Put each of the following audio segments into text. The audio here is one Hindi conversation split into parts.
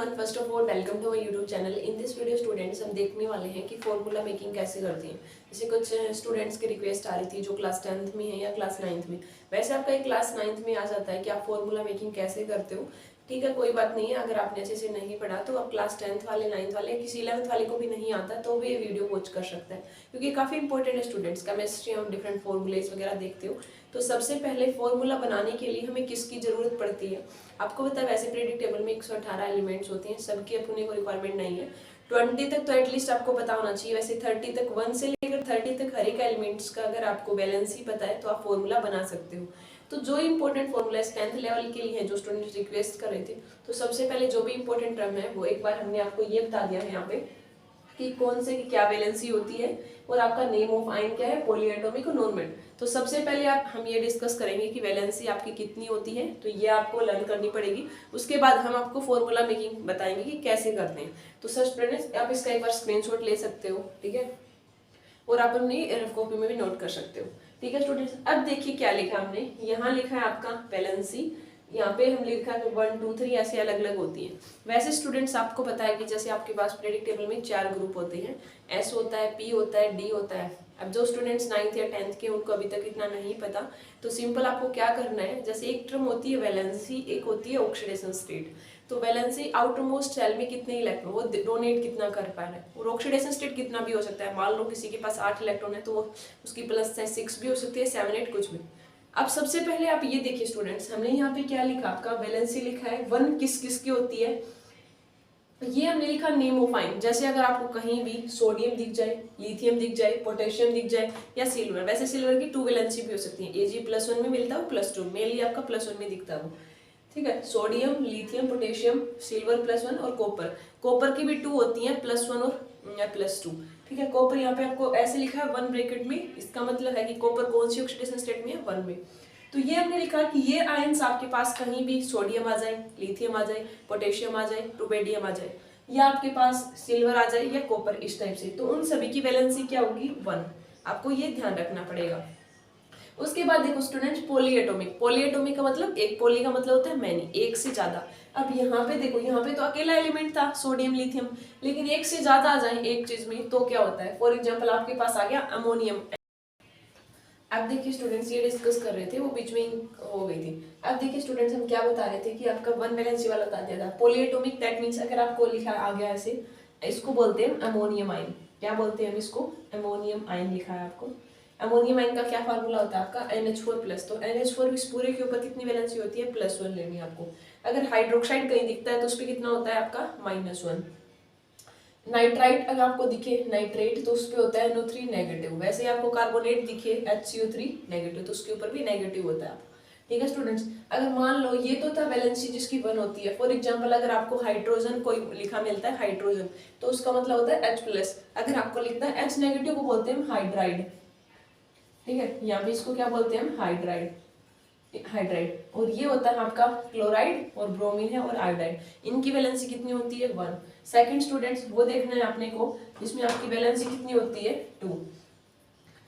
Everyone, first of all welcome to my YouTube channel. In this video students हम देखने वाले हैं कि फॉर्मूला मेकिंग कैसे करते हैं। जैसे कुछ स्टूडेंट्स की रिक्वेस्ट आ रही थी जो क्लास 10th में है या क्लास 9th में। वैसे आपका एक क्लास 9th में आ जाता है कि आप फॉर्मूला मेकिंग कैसे करते हो। ठीक है, कोई बात नहीं है। अगर आपने अच्छे से नहीं पढ़ा तो आप क्लास 10th वाले, 9th वाले, किसी 11th वाले को भी नहीं आता तो भी ये वीडियो वॉच कर सकता है, क्योंकि काफ़ी इंपॉर्टेंट है स्टूडेंट्स। केमिस्ट्री हम डिफरेंट फॉर्मूलेज वगैरह देखते हो। तो सबसे पहले फॉर्मूला बनाने के लिए हमें किसकी जरूरत पड़ती है। आपको पता है वैसे पीरियोडिक टेबल में 118 एलिमेंट्स होते हैं, सबकी अपने को रिक्वायरमेंट नहीं है। 20 तक तो एटलीस्ट आपको पता होना चाहिए। वैसे 30 तक, 1 से लेकर 30 तक हर एक एलिमेंट्स का अगर आपको बैलेंस ही पता है तो आप फॉर्मूला बना सकते हो। तो जो इंपॉर्टेंट फॉर्मूला 10th लेवल के लिए है, जो स्टूडेंट्स रिक्वेस्ट कर रहे थे, तो सबसे पहले जो भी इंपॉर्टेंट टर्म है वो एक बार हमने आपको ये बता दिया है यहाँ पे कि कौन से की क्या वैलेंसी होती है और आपका नेम ऑफ आयन क्या है, पॉलीएटॉमिक और नॉन मेटल। तो सबसे पहले हम ये डिस्कस करेंगे कि वैलेंसी आपकी कितनी होती है, तो ये आपको लर्न करनी पड़ेगी। उसके बाद हम आपको फॉर्मूला मेकिंग बताएंगे कि कैसे करते हैं। तो सर स्टूडेंट्स, आप इसका एक बार स्क्रीनशॉट ले सकते हो, ठीक है, और आप अपनी रफ कॉपी में भी नोट कर सकते हो। ठीक है स्टूडेंट्स, अब देखिए क्या लिखा हमने। यहाँ लिखा है आपका वैलेंसी, यहाँ पे हम लिखा है 1 2 3 ऐसे अलग अलग होती है। वैसे स्टूडेंट्स आपको पता है कि जैसे आपके पास पीरियोडिक टेबल में 4 ग्रुप होते हैं, एस होता है, पी होता है, डी होता है। अब जो स्टूडेंट्स 9th या 10th के उनको अभी तक इतना नहीं पता, तो सिंपल आपको क्या करना है, जैसे एक टर्म होती है वैलेंसी, एक होती है ऑक्सीडेशन स्टेट। तो वैलेंसी आउटर मोस्ट सेल में कितने इलेक्ट्रॉन वो डोनेट कितना कर पा रहा है, और ऑक्सीडेशन स्टेट कितना भी हो सकता है। मान लो किसी के पास 8 इलेक्ट्रॉन है तो वो उसकी प्लस 6 भी हो सकती है, 7 8 कुछ भी। अब सबसे पहले आप ये देखिए स्टूडेंट्स, हमने यहाँ पे क्या लिखा, आपका वैलेंसी लिखा है 1 किस किस की होती है। ये हमने लिखा नेम ऑफ आयन। जैसे अगर आपको कहीं भी सोडियम दिख जाए, लिथियम दिख जाए, पोटेशियम दिख जाए या सिल्वर, वैसे सिल्वर की 2 वैलेंसी भी हो सकती है। Ag+1 में मिलता है, +2 मेनली आपका +1 में दिखता है वो। ठीक है, सोडियम, लिथियम, पोटेशियम, सिल्वर +1 और कॉपर। कॉपर की भी 2 होती हैं, +1 और +2। ठीक है, कॉपर यहाँ पे आपको ऐसे लिखा है 1 ब्रैकेट में, इसका मतलब है कि कॉपर कौन सी ऑक्सीडेशन स्टेट में है, 1 में। तो ये हमने लिखा कि ये आयंस आपके पास कहीं भी सोडियम आ जाए, लिथियम आ जाए, पोटेशियम आ जाए, रुबेडियम आ जाए, या आपके पास सिल्वर आ जाए या कॉपर, इस टाइप से, तो उन सभी की वैलेंसी क्या होगी, 1। आपको ये ध्यान रखना पड़ेगा। उसके बाद देखो स्टूडेंट्स, पॉलीएटॉमिक। पॉलीएटॉमिक का मतलब, एक पॉली का मतलब होता है मैनी, एक से ज्यादा। अब यहाँ पे देखो, यहाँ पे तो अकेला एलिमेंट था सोडियम लिथियम, लेकिन एक से ज्यादा आ जाए एक चीज में तो क्या होता है। फॉर एग्जाम्पल आपके पास आ गया अमोनियम। अब देखिए स्टूडेंट्स, ये डिस्कस कर रहे थे, वो बीच में हो गई थी। अब देखिए स्टूडेंट्स, हम क्या बता रहे थे कि आपका 1 वैलेंसी वाला बता दिया था पॉलीएटॉमिक। दैट मींस अगर आपको लिखा आ गया ऐसे, इसको बोलते हैं अमोनियम आयन। क्या बोलते हैं हम इसको, अमोनियम आयन लिखा है आपको। अमोनियम आयन का क्या फार्मूला होता है आपका, NH4+। तो NH4 इस पूरे के ऊपर कितनी वैलेंसी होती है, +1 लेनी है आपको। अगर हाइड्रोक्साइड कहीं दिखता है तो उस पर कितना होता है आपका, -1। नाइट्राइट अगर आपको दिखे, नाइट्रेट, तो उस पे होता है NO3 नेगेटिव। वैसे आपको कार्बोनेट दिखे HCO3 नेगेटिव, तो उसके ऊपर भी नेगेटिव होता है। ठीक है स्टूडेंट्स, अगर मान लो ये तो था वैलेंसी जिसकी 1 होती है। फॉर एग्जांपल अगर आपको हाइड्रोजन कोई लिखा मिलता है हाइड्रोजन, तो उसका मतलब होता है H+। अगर आपको लिखता है H नेगेटिव को बोलते हैं हाइड्राइड। ठीक है, यहाँ पे इसको क्या बोलते हैं हम, हाइड्राइड। और ये होता है आपका क्लोराइड, और ब्रोमीन है, और आयोडाइड। इनकी वैलेंसी कितनी होती है, 1। सेकंड स्टूडेंट्स, वो देखना है आपने को, जिसमें आपकी वैलेंसी कितनी होती है, 2।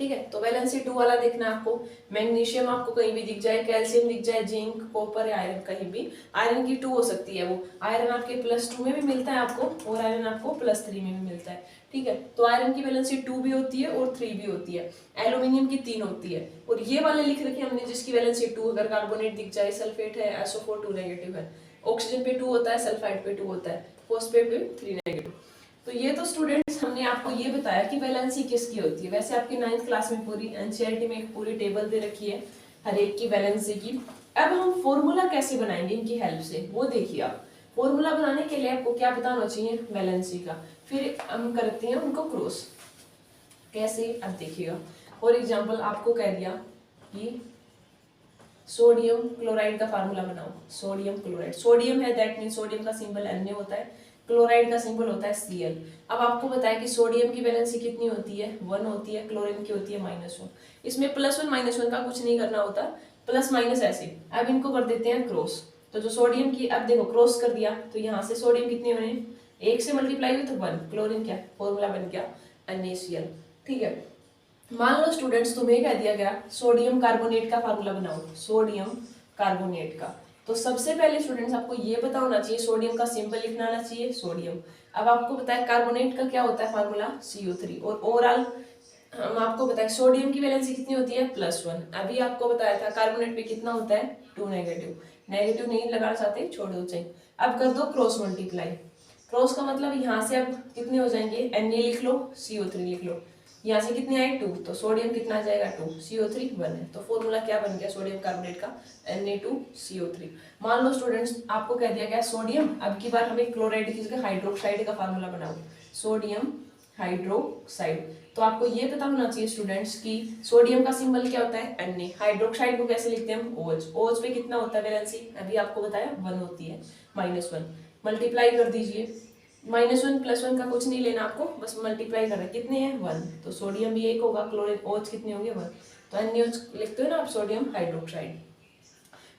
ठीक है, तो वैलेंसी 2 वाला देखना है आपको। मैग्नीशियम आपको कहीं भी दिख जाए, कैल्शियम दिख जाए, जिंक, कॉपर या आयरन कहीं भी। आयरन की 2 हो सकती है वो। आयरन आपके +2 में भी मिलता है आपको, और आयरन आपको +3 में भी मिलता है। ठीक है, तो आयरन की वैलेंसी 2 भी होती है और 3 भी होती है। एल्यूमिनियम की 3 होती है। और ये वाले लिख रखे हमने जिसकी वैलेंसी 2, अगर कार्बोनेट दिख जाए, सल्फेट है, SO4 2 नेगेटिव है, ऑक्सीजन पे 2 होता है, सल्फाइड पे 2 होता है, फॉस्फेट पे 3 नेगेटिव। तो ये तो स्टूडेंट्स हमने आपको ये बताया कि वैलेंसी किसकी होती है। वैसे आपकी 9th क्लास में पूरी एनसीईआरटी में एक पूरी टेबल दे रखी है हर एक की वैलेंसी की। अब हम फॉर्मूला कैसे बनाएंगे इनकी हेल्प से, वो देखिए आप। फॉर्मूला बनाने के लिए आपको क्या पता होना चाहिए, वैलेंसी का। फिर हम करते हैं उनको क्रॉस। कैसे, अब देखिएगा। फॉर एग्जाम्पल आपको कह दिया कि सोडियम क्लोराइड का फार्मूला बनाओ। सोडियम क्लोराइड, सोडियम है दैट मीन सोडियम का सिंबल Na होता है, क्लोराइड का सिंबल होता है Cl। अब आपको बताया कि सोडियम की वैलेंसी कितनी होती है, 1 होती है, क्लोरीन की होती है -1। इसमें +1 -1 का कुछ नहीं करना होता, प्लस माइनस ऐसे। अब इनको कर देते हैं क्रॉस। तो जो सोडियम की, अब देखो क्रॉस कर दिया तो यहाँ से सोडियम कितने बने, 1 से मल्टीप्लाई हुई तो 1, क्लोरीन क्या फॉर्मूला बन गया NaCl। ठीक है, मान लो स्टूडेंट्स तुम्हें कह दिया गया सोडियम कार्बोनेट का फार्मूला बनाओ, सोडियम कार्बोनेट का। तो सबसे पहले स्टूडेंट्स आपको ये पता होना चाहिए, सोडियम का सिंबल लिखना आना चाहिए सोडियम। अब आपको पता है कार्बोनेट का क्या होता है फार्मूला CO3, और ओवरऑल हम आपको बताया सोडियम की वैलेंसी कितनी होती है +1। अभी आपको बताया था कार्बोनेट पे कितना होता है 2 नेगेटिव, नेगेटिव नहीं लगाना चाहते छोड़ दो चाहिए। अब कर दो क्रॉस मल्टीप्लाई, क्रॉस का मतलब यहाँ से अब कितने हो जाएंगे Na लिख लो CO3 लिख लो, यहाँ से कितने आए 2, तो सोडियम कितना आ जाएगा 2, CO3 1 है। तो फॉर्मूला क्या बन गया सोडियम कार्बोनेट का Na2CO3। मान लो स्टूडेंट्स आपको कह दिया गया सोडियम, अब की बार हमें क्लोराइड की हाइड्रोक्साइड का फार्मूला बनाओ, सोडियम हाइड्रोक्साइड। तो आपको ये पता होना चाहिए स्टूडेंट्स कि सोडियम का सिंबल क्या होता है Na, हाइड्रोक्साइड को कैसे लिखते हैं हम OH, OH पे कितना होता है वैलेंसी, अभी आपको बताया 1 होती है, -1 मल्टीप्लाई कर दीजिए, -1 +1 का कुछ नहीं लेना आपको, बस मल्टीप्लाई कर रहे हैं, कितने हैं 1, तो सोडियम भी 1 होगा, क्लोरीन OH कितने होंगे 1, तो NaOH लिखते हो ना आप सोडियम हाइड्रोक्साइड।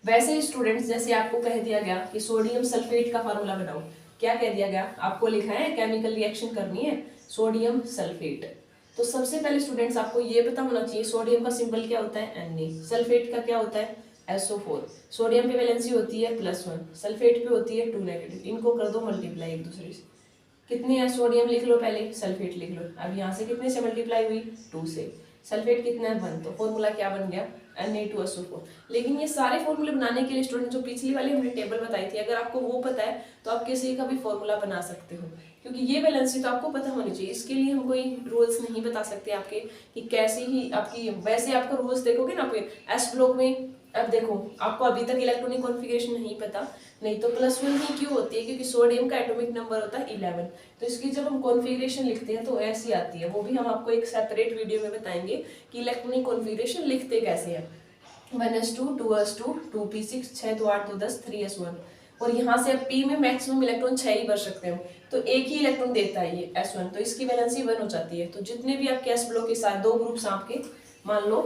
वैसे ही स्टूडेंट्स जैसे आपको कह दिया गया कि सोडियम सल्फेट का फार्मूला बनाओ, क्या कह दिया गया आपको, लिखा है केमिकल रिएक्शन करनी है सोडियम सल्फेट। तो सबसे पहले स्टूडेंट्स आपको ये पता होना चाहिए सोडियम का सिंबल क्या होता है Na, सल्फेट का क्या होता है SO4। सोडियम पे वैलेंसी होती है +1, सल्फेट पे होती है 2 नेगेटिव, इनको कर दो मल्टीप्लाई एक दूसरे से, कितने है सोडियम लिख लो पहले, सल्फेट लिख लो, अब यहाँ से कितने से मल्टीप्लाई हुई 2 से, सल्फेट कितना है 1, तो फॉर्मूला क्या बन गया Na2SO4। लेकिन ये सारे फॉर्मूले बनाने के लिए स्टूडेंट जो पिछली वाली हमने टेबल बताई थी, अगर आपको वो पता है तो आप किसी का भी फॉर्मूला बना सकते हो, क्योंकि ये वैलेंसी तो आपको पता होनी चाहिए। इसके लिए हम कोई रूल्स नहीं बता सकते आपके कि कैसे ही आपकी, वैसे आपका रूल्स देखोगे ना फिर एस ब्लॉक में, अब देखो आपको अभी तक इलेक्ट्रॉनिक कॉन्फ़िगरेशन नहीं पता, नहीं तो +1 ही क्यों होती है, क्योंकि सोडियम का एटॉमिक नंबर होता है 11, तो इसकी जब हम कॉन्फ़िगरेशन लिखते हैं तो ऐसी आती है, वो भी हम आपको एक सेपरेट वीडियो में बताएंगे कि इलेक्ट्रॉनिक कॉन्फ़िगरेशन लिखते कैसे हैं। 1s2 2s2 2p6 6 2 8 2 10 3s1, और यहाँ से अब p में मैक्सिमम इलेक्ट्रॉन 6 ही भर सकते हो, तो एक ही इलेक्ट्रॉन देता है ये s1, तो इसकी वैलेंसी 1 हो जाती है। तो जितने भी आपके s ब्लॉक के साथ दो ग्रुप्स आपके मान लो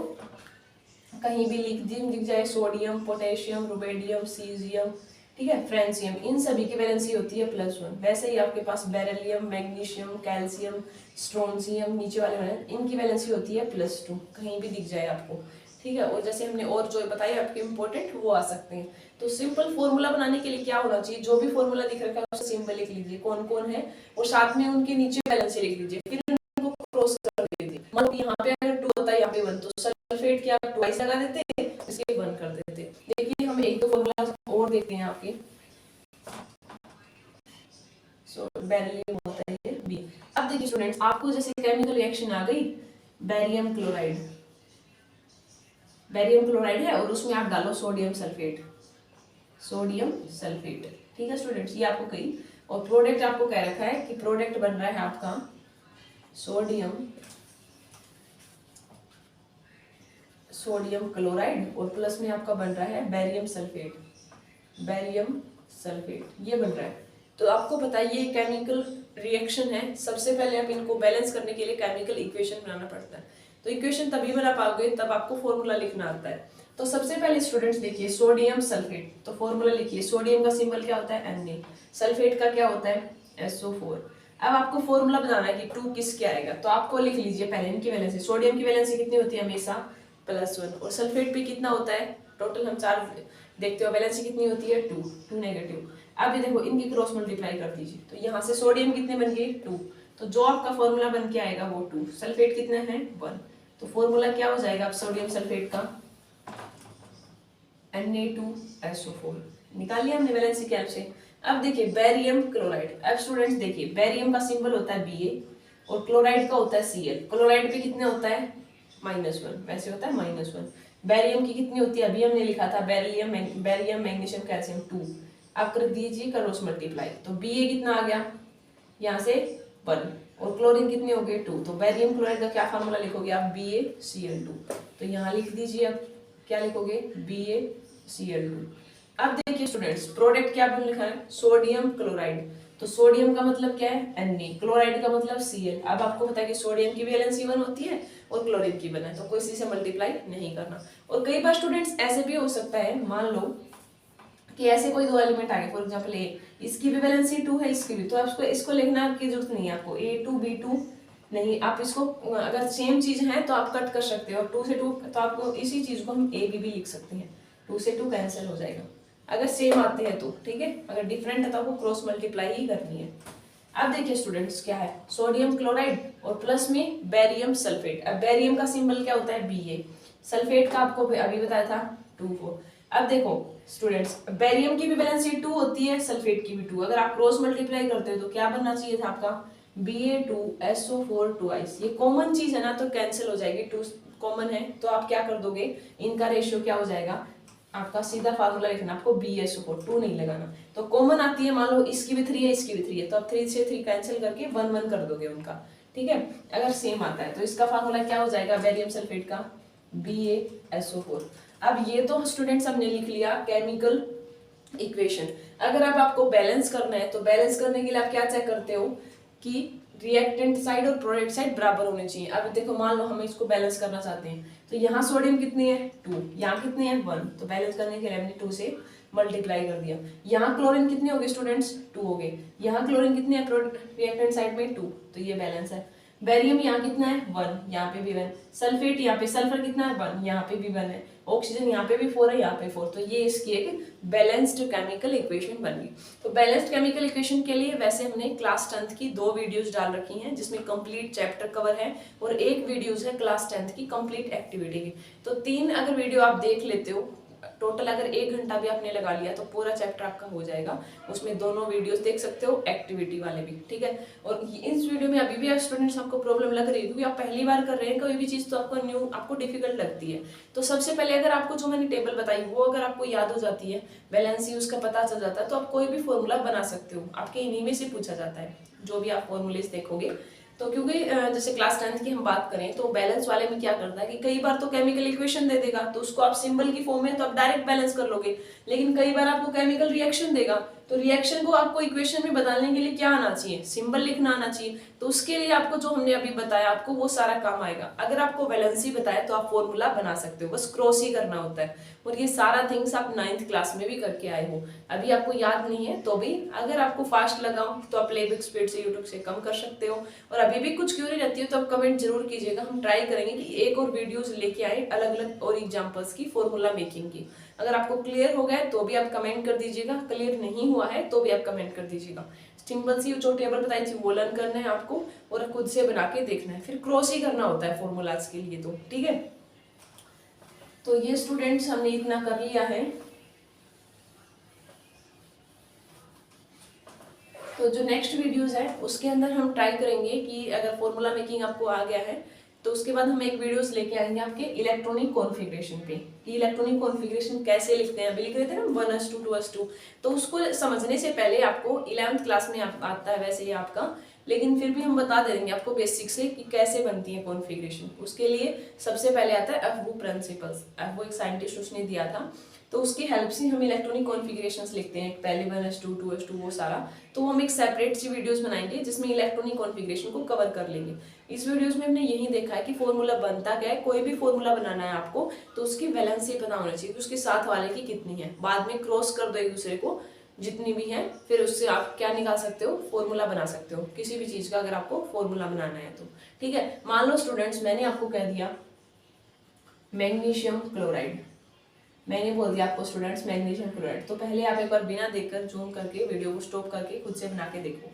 कहीं भी लिख जाए, सोडियम पोटेशियम रुबेडियम सीजियम, ठीक है, फ्रेंसियम, इन सभी की वैलेंसी होती है +1। वैसे ही आपके पास बेरिलियम मैग्नीशियम कैल्शियम स्ट्रोंसियम नीचे वाले इनकी वैलेंसी होती है +2, कहीं भी दिख जाए आपको, ठीक है। और जैसे हमने और जो बताए आपके इंपॉर्टेंट वो आ सकते हैं। तो सिंपल फॉर्मूला बनाने के लिए क्या होना चाहिए, जो भी फॉर्मूला दिख रखा है उसका सिंबल लिख लीजिए कौन कौन है, और साथ में उनके नीचे वैलेंसी लिख लीजिए, फिर उनको क्रॉस कर दीजिए। मतलब यहाँ पे अगर 2 होता है यहाँ पे 1, तो सल्फेट क्या ट्वाइस लगा देते, इसके 1 कर देते। देखिए हम एक दो फॉर्मूला और देखते हैं आपके, सो बेरिलियम होता है ये B। अब देखिए स्टूडेंट्स आपको जैसे केमिकल रिएक्शन आ गई, बैरियम क्लोराइड, बैरियम क्लोराइड है और उसमें आप डालो सोडियम सल्फेट, सोडियम सल्फेट, ठीक है स्टूडेंट्स, ये आपको कही। और प्रोडक्ट आपको कह रखा है कि प्रोडक्ट बन रहा है आपका सोडियम, सोडियम क्लोराइड, और प्लस में आपका बन रहा है बैरियम सल्फेट, बैरियम सल्फेट ये बन रहा है। तो आपको पता है ये केमिकल रिएक्शन है, सबसे पहले आप इनको बैलेंस करने के लिए केमिकल इक्वेशन बनाना पड़ता है। तो इक्वेशन तभी बना पाओगे तब आपको फॉर्मूला लिखना आता है। तो सबसे पहले स्टूडेंट्स देखिए सोडियम सल्फेट, तो फॉर्मूला लिखिए, सोडियम का सिंबल क्या होता है Na, सल्फेट का क्या होता है SO4। अब आपको फॉर्मूला बनाना है कि 2 किसके आएगा, तो आपको लिख लीजिए पहले इनकी वैलेंसी, सोडियम की वैलेंसी कितनी होती है हमेशा +1, और सल्फेट पे कितना होता है, टोटल हम 4 देखते हो, वैलेंसी कितनी होती है 2 नेगेटिव। अब ये देखो इनकी क्रॉस मल्टीप्लाई कर दीजिए, तो यहाँ से सोडियम कितने बन गए 2, तो जो आपका फॉर्मूला बन के आएगा वो 2, सल्फेट कितना है 1, तो फॉर्मूला क्या हो जाएगा अब सोडियम सल्फेट का Na2SO4, निकाल लिया हमने वैलेंसी कैप से। अब देखिए बैरियम क्लोराइड, अब स्टूडेंट्स देखिए बैरियम का सिंबल होता है Ba और क्लोराइड का होता है Cl, क्लोराइड पे कितने होता है -1, वैसे होता है -1। बैरियम की कितनी होती है, अभी हमने लिखा था बैरियम मैग्नीशियम कैल्शियम 2, आप कर दीजिए क्रॉस मल्टीप्लाई, तो Ba कितना आ गया यहाँ से 1, और क्लोरीन कितने हो गए 2, तो बैरियम क्लोराइड का क्या फार्मूला लिखोगे आप BaCl2, तो यहाँ लिख दीजिए अब क्या लिखोगे BaCl2। अब देखिए स्टूडेंट्स प्रोडक्ट क्या आपने लिखा है सोडियम क्लोराइड, तो सोडियम का मतलब क्या है Na, क्लोराइड का मतलब Cl। अब आपको पता है कि सोडियम की वैलेंसी 1 होती है और क्लोरीन की 1 है, तो कोई से मल्टीप्लाई नहीं करना। और कई बार स्टूडेंट्स ऐसे भी हो सकता है, मान लो कि ऐसे कोई 2 एलिमेंट आ गए, फॉर एग्जांपल A, इसकी भी वैलेंसी 2 है इसकी भी, तो आपको इसको लिखना की जरूरत नहीं है, आपको A2 B2 नहीं, आप इसको अगर सेम चीज है तो आप कट कर सकते हो, 2 से 2 तो आपको इसी चीज को हम A B भी लिख सकते हैं, 2 से 2 कैंसिल हो जाएगा। अगर सेम आते हैं तो, ठीक है, अगर डिफरेंट है तो आपको क्रॉस मल्टीप्लाई ही करनी है। अब देखिए स्टूडेंट्स क्या है, सोडियम क्लोराइड और प्लस में बेरियम सल्फेट। अब बेरियम का सिंबल क्या होता है, Ba, सल्फेट का आपको अभी बताया था 2 4। अब देखो स्टूडेंट्स, बेरियम की भी वैलेंसी 2 होती है, सल्फेट की भी 2। अगर आप क्रॉस मल्टीप्लाई करते हो तो क्या बनना चाहिए था आपका, Ba2SO4 2 ये कॉमन चीज है ना, तो कैंसिल हो जाएगी, 2 कॉमन है तो आप क्या कर दोगे, इनका रेशियो क्या हो जाएगा, आपका सीधा फार्मूला लिखना, आपको BSO4 2 नहीं लगाना। तो कॉमन आती है, मान लो इसकी भी 3 है इसकी भी 3 है, तो आप 3 से 3 कैंसिल करके 1 1 कर दोगे उनका, ठीक है। अगर सेम आता है तो इसका फार्मूला क्या हो जाएगा, बेरियम सल्फेट का BaSO4। अब ये तो स्टूडेंट्स हमने लिख लिया केमिकल इक्वेशन। अगर अब आपको बैलेंस करना है तो बैलेंस करने के लिए आप क्या चेक करते हो कि रिएक्टेंट साइड और प्रोडक्ट साइड बराबर होने चाहिए। अब देखो मान लो हम इसको बैलेंस करना चाहते हैं, तो यहाँ सोडियम कितनी है 2, यहाँ कितनी है 1, तो बैलेंस करने के लिए हमने 2 से मल्टीप्लाई कर दिया। यहाँ क्लोरीन कितने हो गए स्टूडेंट्स 2 हो गए, यहाँ क्लोरीन कितने है प्रोडक्ट रिएक्टेंट साइड में 2, तो ये बैलेंस है। बेरियम यहाँ कितना है 1, यहाँ पे भी 1, सल्फेट यहाँ पे सल्फर कितना है 1, यहाँ पे भी 1 है, ऑक्सीजन यहाँ पे भी 4 है, यहाँ पे 4, तो ये इसकी एक बैलेंस्ड केमिकल इक्वेशन बन गई। तो बैलेंस्ड केमिकल इक्वेशन के लिए वैसे हमने क्लास 10th की 2 वीडियोस डाल रखी हैं जिसमें कंप्लीट चैप्टर कवर है, और एक वीडियोस है क्लास 10th की कंप्लीट एक्टिविटी की। तो 3 अगर वीडियो आप देख लेते हो, टोटल अगर 1 घंटा भी आपने लगा लिया तो पूरा चैप्टर आपका हो जाएगा। उसमें दोनों वीडियोस देख सकते हो, एक्टिविटी वाले भी, ठीक है। और इस वीडियो में अभी भी स्टूडेंट्स आपको प्रॉब्लम लग रही है क्योंकि आप पहली बार कर रहे हैं, कोई भी चीज तो आपको न्यू आपको डिफिकल्ट लगती है। तो सबसे पहले अगर आपको जो मैंने टेबल बताई वो अगर आपको याद हो जाती है, बैलेंस उसका पता चल जाता है, तो आप कोई भी फॉर्मूला बना सकते हो। आपके इन्हीं में से पूछा जाता है जो भी आप फॉर्मूलेस देखोगे। तो क्योंकि जैसे क्लास 10th की हम बात करें तो बैलेंस वाले में क्या करता है कि कई बार तो केमिकल इक्वेशन दे देगा तो उसको आप सिंबल की फॉर्म में तो आप डायरेक्ट बैलेंस कर लोगे, लेकिन कई बार आपको केमिकल रिएक्शन देगा तो रिएक्शन को आपको इक्वेशन में बदलने के लिए क्या आना चाहिए, सिंबल लिखना आना चाहिए। तो उसके लिए आपको जो हमने अभी बताया आपको वो सारा काम आएगा। अगर आपको बैलेंस ही बताया तो आप फॉर्मूला बना सकते हो, बस क्रॉस ही करना होता है। और ये सारा थिंग्स आप 9th क्लास में भी करके आए हो, अभी आपको याद नहीं है तो भी अगर आपको फास्ट लगा तो आप प्लेबैक स्पीड से यूट्यूब से कम कर सकते हो। और अभी भी कुछ क्यूरी रहती है तो आप कमेंट जरूर कीजिएगा, हम ट्राई करेंगे कि एक और वीडियोस लेके आए अलग अलग और एग्जांपल्स की फॉर्मूला मेकिंग की। अगर आपको क्लियर हो गया तो भी आप कमेंट कर दीजिएगा, क्लियर नहीं हुआ है तो भी आप कमेंट कर दीजिएगा। सिंपल सी जो टेबल बताई थी वो लर्न करना है आपको और खुद से बना के देखना है, फिर क्रॉस ही करना होता है फॉर्मूलाज के लिए, तो ठीक है। तो ये स्टूडेंट्स हमने इतना कर लिया है। तो जो नेक्स्ट वीडियोस है उसके अंदर हम ट्राई करेंगे कि अगर फॉर्मूला मेकिंग आपको आ गया है तो उसके बाद हम एक वीडियोस लेके आएंगे आपके इलेक्ट्रॉनिक कॉन्फ़िगरेशन पे कि इलेक्ट्रॉनिक कॉन्फ़िगरेशन कैसे लिखते हैं। अभी लिख रहे थे ना 1s2 2s2, तो उसको समझने से पहले आपको 11th क्लास में आता है वैसे ये आपका, लेकिन फिर भी हम बता देंगे आपको बेसिक से कि कैसे बनती है कॉन्फ़िगरेशन। उसके लिए सबसे पहले आता है अफवू प्रिंसिपल्स, अफवू एक साइंटिस्ट उसने दिया था, तो उसकी हेल्प से हम इलेक्ट्रॉनिक कॉन्फ़िगरेशंस लिखते हैं, पहले 1s2 2s2 वो सारा। तो हम एक सेपरेट सी वीडियोस बनाएंगे जिसमें इलेक्ट्रॉनिक कॉन्फ़िगरेशन को कवर कर लेंगे। इस वीडियोस में हमने यही देखा है कि फॉर्मूला बनता क्या है, कोई भी फॉर्मूला बनाना है आपको तो उसकी वैलेंसी पता होना चाहिए कि उसके साथ वाले की कितनी है। बाद में क्रॉस कर दो एक दूसरे को जितनी भी है, फिर उससे आप क्या निकाल सकते हो, फॉर्मूला बना सकते हो किसी भी चीज का अगर आपको फॉर्मूला बनाना है तो, ठीक है। मान लो स्टूडेंट्स मैंने आपको कह दिया मैग्नीशियम क्लोराइड, मैंने बोल दिया आपको स्टूडेंट्स मैग्नीशियम क्लोराइड, तो पहले आप एक बार बिना देखकर जूम करके वीडियो को स्टॉप करके खुद से बना के देखो।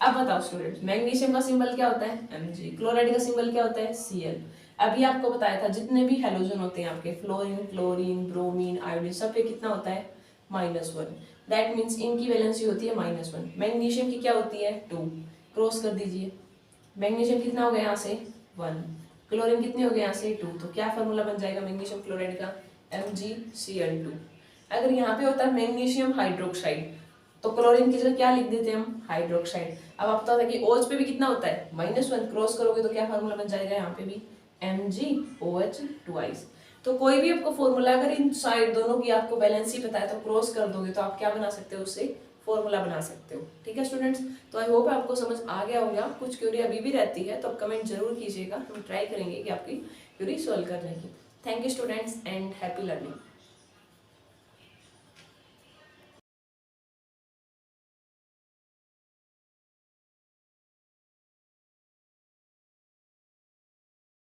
अब बताओ स्टूडेंट्स मैग्नीशियम का सिंबल क्या होता है Mg, क्लोराइड का सिंबल क्या होता है Cl। अभी आपको बताया था जितने भी हेलोजन होते हैं आपके फ्लोरीन क्लोरीन ब्रोमीन आयोडीन सब पे कितना होता है -1, दैट मीन्स इनकी वैलेंसी होती है -1। मैग्नीशियम की क्या होती है 2, क्रॉस कर दीजिए। मैग्नीशियम कितना हो गया यहाँ से 1, क्लोरीन कितने हो गए यहाँ से 2, तो क्या फॉर्मूला बन जाएगा मैग्नीशियम क्लोराइड का MgCl2। अगर यहाँ पे होता है मैग्नीशियम हाइड्रोक्साइड तो क्लोरीन की जगह क्या लिख देते हैं हम हाइड्रोक्साइड। अब आप पता था कि OH पे भी कितना होता है -1, क्रॉस करोगे तो क्या फार्मूला बन जाएगा यहाँ पे भी MgOH2। तो कोई भी आपको फॉर्मूला अगर इन साइड दोनों की आपको बैलेंस ही पता है तो क्रॉस कर दोगे तो आप क्या बना सकते हो, उससे फॉर्मूला बना सकते हो, ठीक है स्टूडेंट्स। तो आई होप आपको समझ आ गया होगा। कुछ क्यूरी अभी भी रहती है तो आप कमेंट जरूर कीजिएगा, हम ट्राई करेंगे कि आपकी क्यूरी सॉल्व करने की। Thank you students and happy learning.